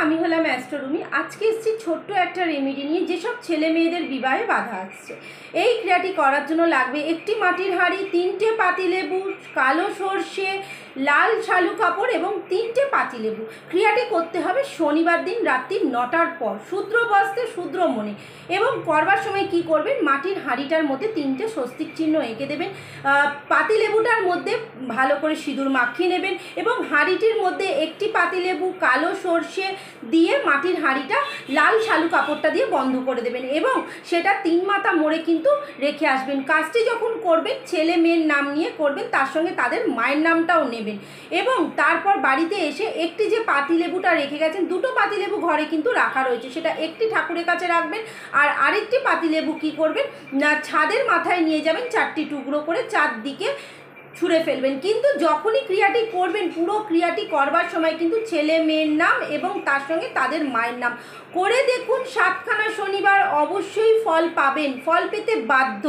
আমি হলাম অ্যাস্ট্রোরুমি। আজকে এসেছি ছোট্ট একটা রেমেডি নিয়ে, যেসব ছেলে মেয়েদের বিবাহে বাধা আসছে। এই ক্রিয়াটি করার জন্য লাগবে একটি মাটির হাঁড়ি, 3টে পাতিলেবু, কালো সর্ষে, লাল শালু কাপড় এবং 3টে পাতিলেবু। ক্রিয়াটি করতে হবে শনিবার দিন রাত্রি 9টার পর, শূদ্র বস্ত্রে শূদ্র মনে। এবং করবার সময় কি করবেন, মাটির হাঁড়িটার মধ্যে 3টে স্বস্তিক চিহ্ন এঁকে দেবেন। পাতিলেবুটার মধ্যে ভালো করে সিঁদুর মাখিয়ে নেবেন এবং হাঁড়িটির মধ্যে একটি পাতিলেবু, কালো সর্ষে দিয়ে মাটির হাঁড়িটা লাল শালু কাপড়টা দিয়ে বন্ধ করে দেবেন এবং সেটা 3 মাথা মোড়ে কিন্তু রেখে আসবেন। কাজটি যখন করবেন ছেলে মেয়ের নাম নিয়ে করবেন, তার সঙ্গে তাদের মায়ের নামটাও নেবেন। এবং তারপর বাড়িতে এসে একটি যে পাতিলেবুটা রেখে গেছেন, 2টো পাতিলেবু ঘরে কিন্তু রাখা রয়েছে, সেটা একটি ঠাকুরের কাছে রাখবেন আর আরেকটি পাতিলেবু কি করবেন না, ছাদের মাথায় নিয়ে যাবেন, 4টি টুকরো করে চারদিকে ছুঁড়ে ফেলবেন। কিন্তু যখনই ক্রিয়াটি করবেন, পুরো ক্রিয়াটি করবার সময় কিন্তু ছেলে মেয়ের নাম এবং তার সঙ্গে তাদের মায়ের নাম করে দেখুন। 7খানা শনিবার অবশ্যই ফল পাবেন, ফল পেতে বাধ্য।